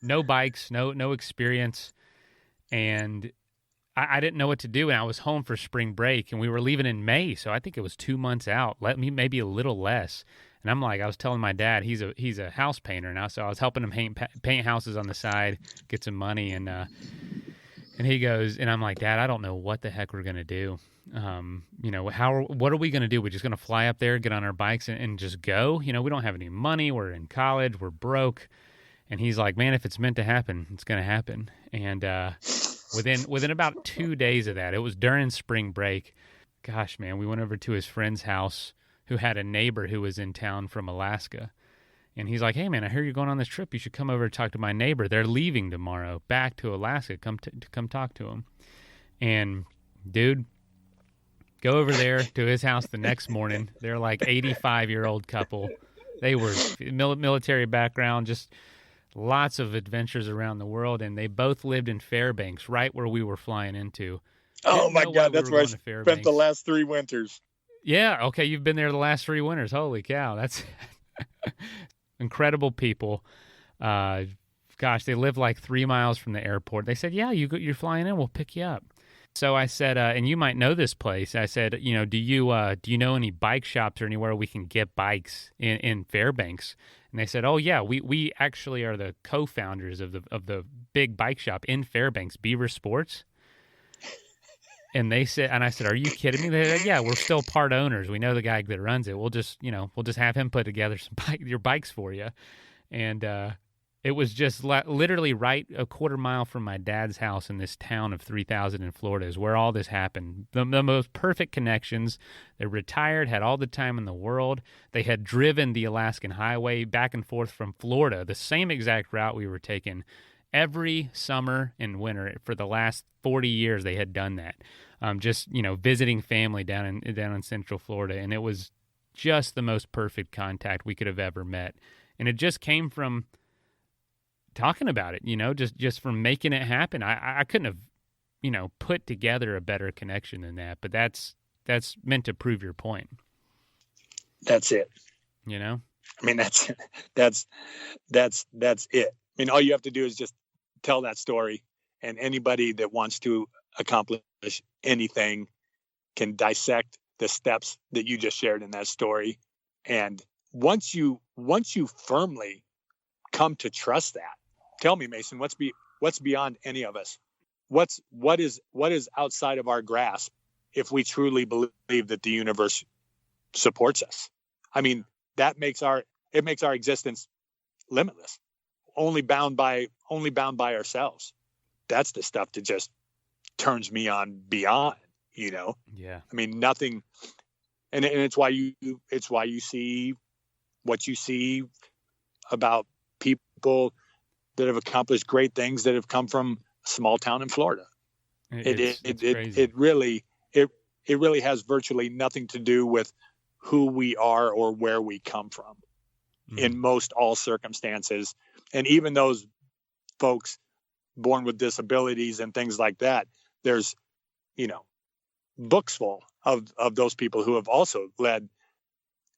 no bikes, no experience, and I didn't know what to do, and I was home for spring break, and we were leaving in May, so I think it was 2 months out, maybe a little less. And I was telling my dad, he's a house painter now, so I was helping him paint houses on the side, get some money, and he goes, and I'm like, Dad, I don't know what the heck we're gonna do. What are we gonna do? We're just gonna fly up there, get on our bikes, and just go? We don't have any money. We're in college. We're broke. And he's like, man, if it's meant to happen, it's gonna happen. And Within about 2 days of that, it was during spring break. Gosh, man, we went over to his friend's house who had a neighbor who was in town from Alaska. And he's like, hey, man, I hear you're going on this trip. You should come over and talk to my neighbor. They're leaving tomorrow back to Alaska. Come talk to him. And, dude, go over there to his house the next morning. They're like 85-year-old couple. They were military background, just lots of adventures around the world, and they both lived in Fairbanks, right where we were flying into. Oh my God, that's where I spent the last 3 winters. Yeah, okay, you've been there the last 3 winters. Holy cow, that's incredible people. Gosh, they live like 3 miles from the airport. They said, yeah, you're flying in, we'll pick you up. So I said, and you might know this place. I said, do you know any bike shops or anywhere we can get bikes in Fairbanks? And they said, oh yeah, we actually are the co-founders of the big bike shop in Fairbanks, Beaver Sports. And they said, and I said, are you kidding me? They said, yeah, we're still part owners. We know the guy that runs it. We'll just have him put together your bikes for you. And it was just literally right a quarter mile from my dad's house in this town of 3,000 in Florida is where all this happened. The most perfect connections. They retired, had all the time in the world. They had driven the Alaskan highway back and forth from Florida, the same exact route we were taking every summer and winter for the last 40 years. They had done that, just visiting family down in Central Florida, and it was just the most perfect contact we could have ever met. And it just came from talking about it, just from making it happen. I couldn't have, put together a better connection than that. But that's meant to prove your point. That's it. I mean, that's it. I mean, all you have to do is just tell that story, and anybody that wants to accomplish anything can dissect the steps that you just shared in that story. And once you firmly come to trust that, tell me, Mason, what's beyond any of us? What is outside of our grasp if we truly believe that the universe supports us? I mean, it makes our existence limitless, only bound by ourselves. That's the stuff that just turns me on beyond, Yeah. I mean, nothing, and it's why you see what you see about people that have accomplished great things that have come from a small town in Florida. It really has virtually nothing to do with who we are or where we come from in most all circumstances. And even those folks born with disabilities and things like that, there's, books full of those people who have also led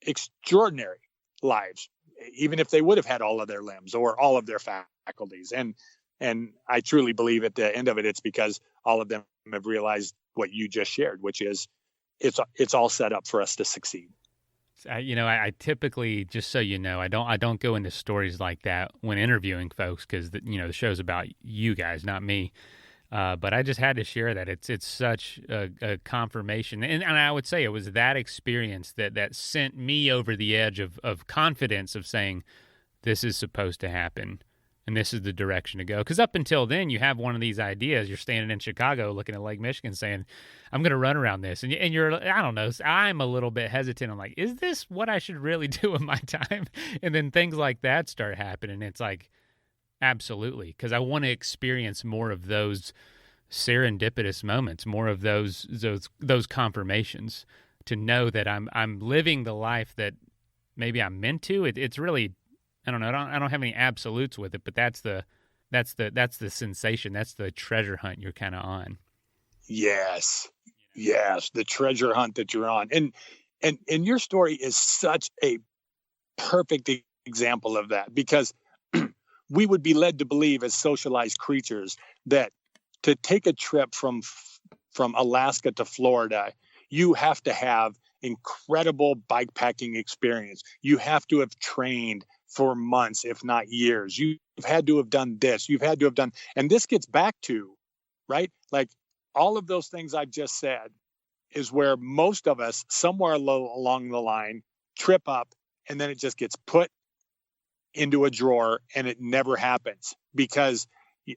extraordinary lives, even if they would have had all of their limbs or all of their faculties. And I truly believe at the end of it, it's because all of them have realized what you just shared, which is it's all set up for us to succeed. I typically, just so you know, I don't go into stories like that when interviewing folks because the show's about you guys, not me. But I just had to share that. It's such a confirmation, and I would say it was that experience that sent me over the edge of confidence of saying this is supposed to happen, and this is the direction to go. Because up until then, you have one of these ideas. You're standing in Chicago looking at Lake Michigan saying, I'm going to run around this. And you're, I don't know, I'm a little bit hesitant. I'm like, is this what I should really do with my time? And then things like that start happening. It's like, absolutely. Because I want to experience more of those serendipitous moments, more of those confirmations, to know that I'm living the life that maybe I'm meant to. It's really, I don't know. I don't have any absolutes with it, but that's the sensation. That's the treasure hunt you're kind of on. Yes, the treasure hunt that you're on, and your story is such a perfect example of that, because we would be led to believe as socialized creatures that to take a trip from Alaska to Florida, you have to have incredible bikepacking experience. You have to have trained for months, if not years. You've had to have done this. You've had to have done, and this gets back to, right? Like all of those things I've just said is where most of us somewhere along the line trip up, and then it just gets put into a drawer and it never happens because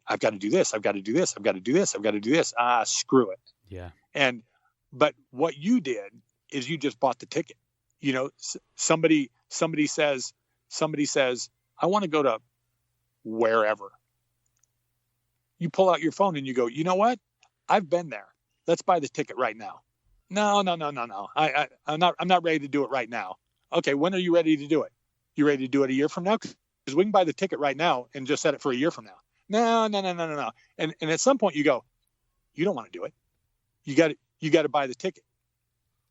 I've got to do this. I've got to do this. I've got to do this. I've got to do this. Screw it. Yeah. But what you did is you just bought the ticket. You know, somebody says, I want to go to wherever. You pull out your phone and you go, you know what? I've been there. Let's buy the ticket right now. No. I'm not ready to do it right now. Okay. When are you ready to do it? You ready to do it a year from now? Because we can buy the ticket right now and just set it for a year from now. No. And at some point you go, you don't want to do it. You got to buy the ticket.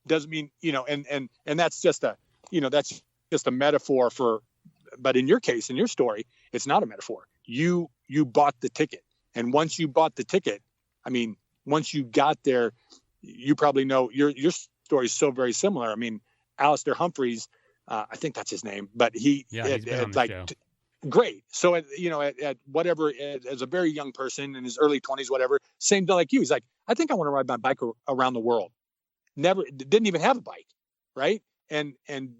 Doesn't mean, and that's just a metaphor for, but in your case, in your story, it's not a metaphor. You bought the ticket. And once you bought the ticket, I mean, once you got there, you probably know your story is so very similar. I mean, Alistair Humphreys, I think that's his name, but he's been on the show. Great. So, at whatever, as a very young person in his early 20s, whatever, same like you. He's like, I think I want to ride my bike around the world. Didn't even have a bike, right? And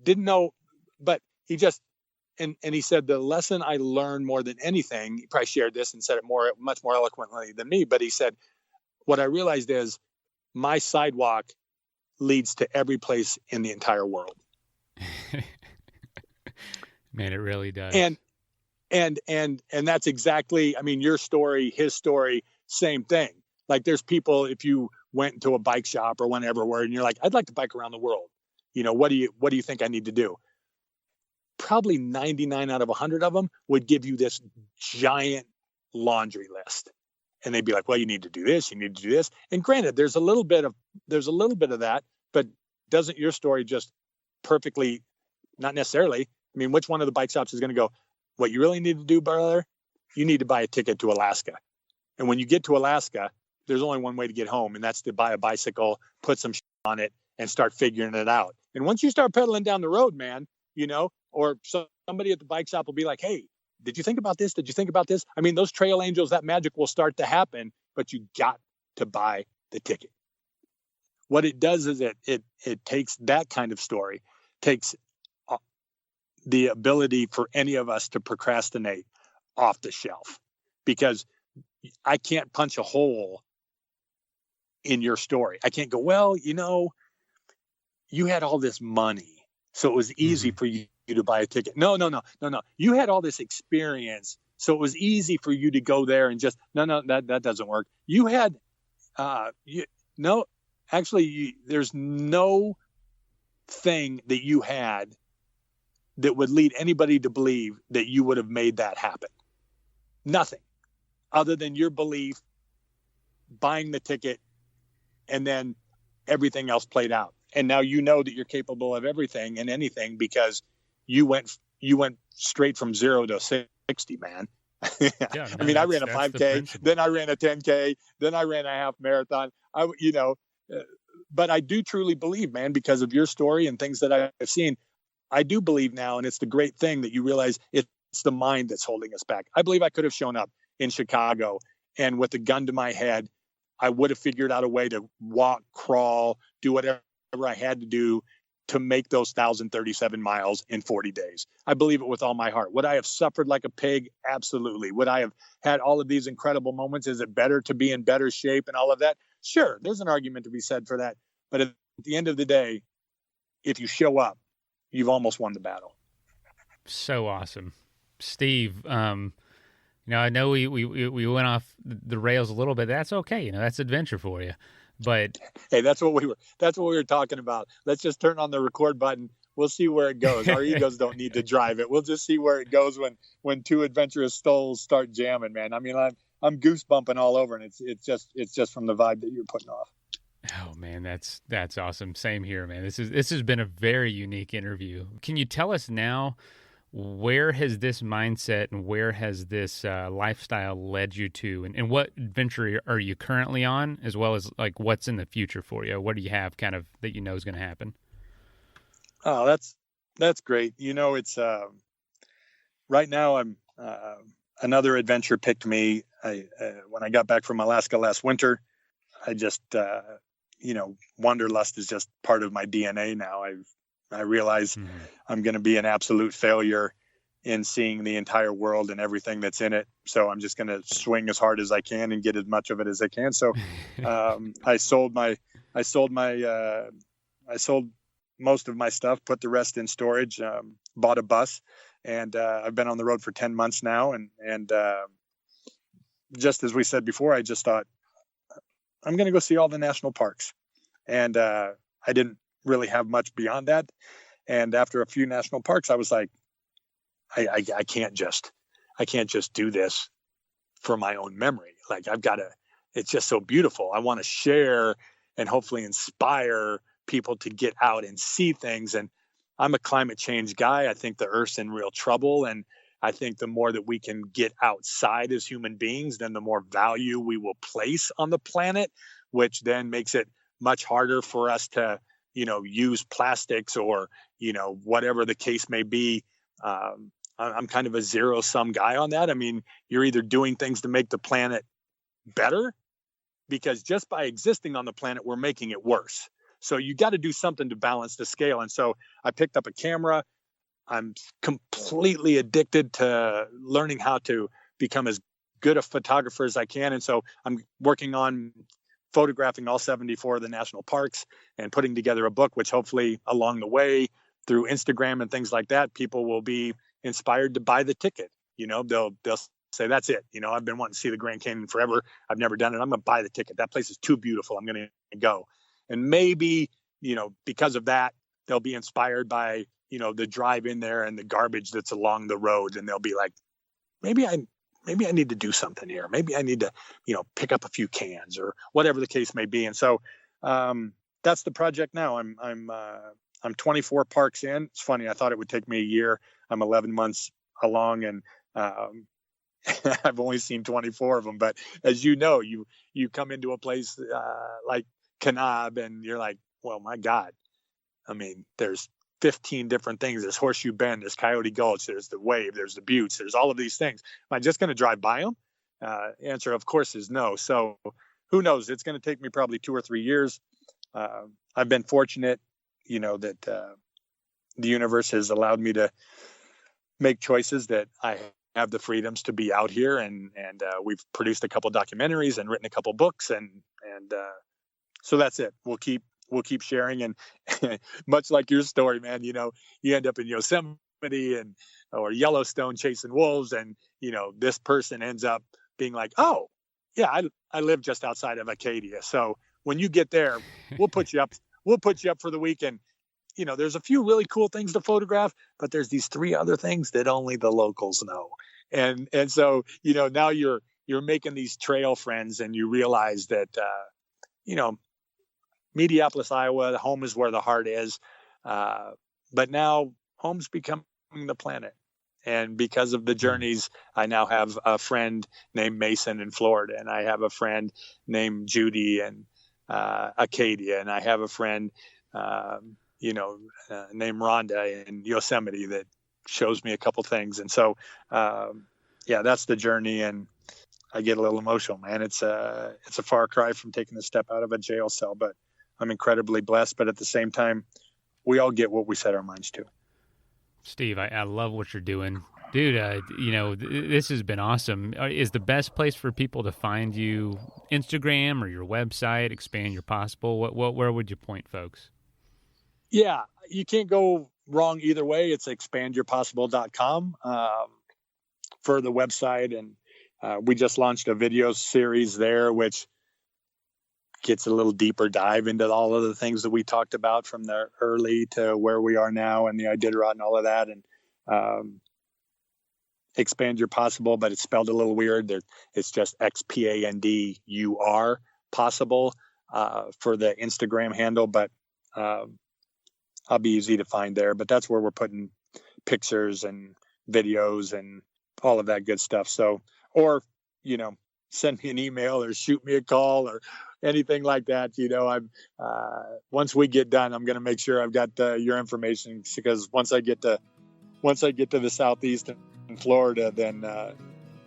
didn't know, but he just, and he said, the lesson I learned more than anything, he probably shared this and said it much more eloquently than me, but he said, what I realized is my sidewalk leads to every place in the entire world. Man, it really does. And that's exactly, I mean, your story, his story, same thing. Like there's people, if you went into a bike shop or whenever, and you're like, I'd like to bike around the world. What do you think I need to do? Probably 99 out of 100 of them would give you this giant laundry list. And they'd be like, well, you need to do this, you need to do this. And granted, there's a little bit of that, but doesn't your story just perfectly, not necessarily, I mean, which one of the bike shops is going to go, what you really need to do, brother, you need to buy a ticket to Alaska. And when you get to Alaska, there's only one way to get home, and that's to buy a bicycle, put some on it, and start figuring it out. And once you start pedaling down the road, man, or somebody at the bike shop will be like, hey, did you think about this? Did you think about this? I mean, those trail angels, that magic will start to happen, but you got to buy the ticket. What it does is it takes that kind of story, takes the ability for any of us to procrastinate off the shelf, because I can't punch a hole in your story. I can't go, well, you had all this money, so it was easy for you to buy a ticket. No. You had all this experience, so it was easy for you to go there and just, no, that doesn't work. You had, there's no thing that you had that would lead anybody to believe that you would have made that happen. Nothing other than your belief, buying the ticket, and then everything else played out. And now you know that you're capable of everything and anything because you went straight from 0 to 60, man. Yeah, I mean, I ran a 5K, then I ran a 10K, then I ran a half marathon. But I do truly believe, man, because of your story and things that I've seen, I do believe now, and it's the great thing that you realize it's the mind that's holding us back. I believe I could have shown up in Chicago, and with a gun to my head, I would have figured out a way to walk, crawl, do whatever I had to do to make those 1,037 miles in 40 days. I believe it with all my heart. Would I have suffered like a pig? Absolutely. Would I have had all of these incredible moments? Is it better to be in better shape and all of that? Sure, there's an argument to be said for that. But at the end of the day, if you show up, you've almost won the battle. So awesome. Steve, I know we went off the rails a little bit. That's okay. That's adventure for you. But hey, that's what we were talking about. Let's just turn on the record button. We'll see where it goes. Our egos don't need to drive it. We'll just see where it goes when two adventurous souls start jamming, man. I mean, I'm goosebumping all over, and it's just from the vibe that you're putting off. Oh man, that's awesome. Same here, man. This has been a very unique interview. Can you tell us now, where has this mindset and where has this lifestyle led you to, and what adventure are you currently on, as well as like what's in the future for you? What do you have kind of that is going to happen? Oh, that's great. It's right now I'm another adventure picked me. When I got back from Alaska last winter, I just wanderlust is just part of my DNA now. I realize I'm going to be an absolute failure in seeing the entire world and everything that's in it. So I'm just going to swing as hard as I can and get as much of it as I can. So I sold most of my stuff, put the rest in storage, bought a bus, and I've been on the road for 10 months now. And just as we said before, I just thought, I'm going to go see all the national parks. And I didn't really have much beyond that. And after a few national parks, I was like, I can't just do this for my own memory. Like it's just so beautiful. I want to share and hopefully inspire people to get out and see things. And I'm a climate change guy. I think the Earth's in real trouble. And I think the more that we can get outside as human beings, then the more value we will place on the planet, which then makes it much harder for us to, use plastics or, whatever the case may be. I'm kind of a zero-sum guy on that. I mean, you're either doing things to make the planet better, because just by existing on the planet, we're making it worse. So you got to do something to balance the scale. And so I picked up a camera. I'm completely addicted to learning how to become as good a photographer as I can. And so I'm working on photographing all 74 of the national parks and putting together a book, which hopefully along the way through Instagram and things like that, people will be inspired to buy the ticket. They'll say, that's it. I've been wanting to see the Grand Canyon forever. I've never done it. I'm going to buy the ticket. That place is too beautiful. I'm going to go. And maybe, because of that, they'll be inspired by, the drive in there and the garbage that's along the road. And they'll be like, maybe I need to do something here. Maybe I need to, pick up a few cans or whatever the case may be. And so that's the project now. I'm 24 parks in. It's funny. I thought it would take me a year. I'm 11 months along, and I've only seen 24 of them. But as you know, you come into a place like Kanab and you're like, well, my God, I mean, there's 15 different things. There's Horseshoe Bend, there's Coyote Gulch, there's the Wave, there's the Buttes, there's all of these things. Am I just going to drive by them? Answer, of course, is no. So who knows? It's going to take me probably 2 or 3 years. I've been fortunate, that the universe has allowed me to make choices that I have the freedoms to be out here. And we've produced a couple documentaries and written a couple books. And so that's it. We'll keep sharing. And much like your story, man, you end up in Yosemite or Yellowstone chasing wolves. And, this person ends up being like, oh yeah, I live just outside of Acadia. So when you get there, we'll put you up for the weekend. There's a few really cool things to photograph, but there's these 3 other things that only the locals know. And so, now you're making these trail friends, and you realize that, Mediapolis, Iowa, the home is where the heart is. But now home's becoming the planet. And because of the journeys, I now have a friend named Mason in Florida, and I have a friend named Judy in Acadia, and I have a friend, named Rhonda in Yosemite that shows me a couple things. And so, that's the journey. And I get a little emotional, man. It's a far cry from taking a step out of a jail cell, but I'm incredibly blessed. But at the same time, we all get what we set our minds to. Steve, I love what you're doing. Dude, this has been awesome. Is the best place for people to find you Instagram or your website, Expand Your Possible? Where would you point folks? Yeah, you can't go wrong either way. It's expandyourpossible.com for the website. And we just launched a video series there, which gets a little deeper dive into all of the things that we talked about from the early to where we are now and the Iditarod and all of that. And Expand Your Possible, but it's spelled a little weird. It's just XPANDUR possible for the Instagram handle, but I'll be easy to find there. But that's where we're putting pictures and videos and all of that good stuff. So, or, send me an email or shoot me a call or anything like that. I'm once we get done, I'm going to make sure I've got your information, because once I get to the Southeast in Florida, then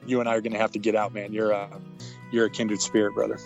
you and I are going to have to get out, man. You're a kindred spirit, brother.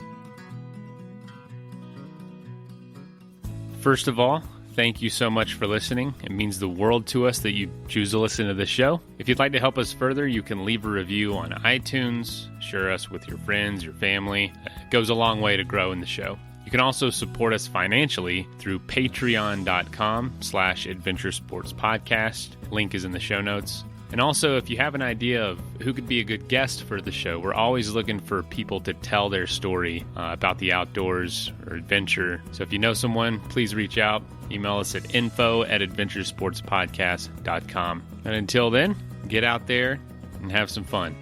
First of all, thank you so much for listening. It means the world to us that you choose to listen to this show. If you'd like to help us further, you can leave a review on iTunes, share us with your friends, your family. It goes a long way to grow in the show. You can also support us financially through patreon.com/adventuresportspodcast. Link is in the show notes. And also, if you have an idea of who could be a good guest for the show, we're always looking for people to tell their story about the outdoors or adventure. So if you know someone, please reach out. Email us at info@adventuresportspodcast.com. And until then, get out there and have some fun.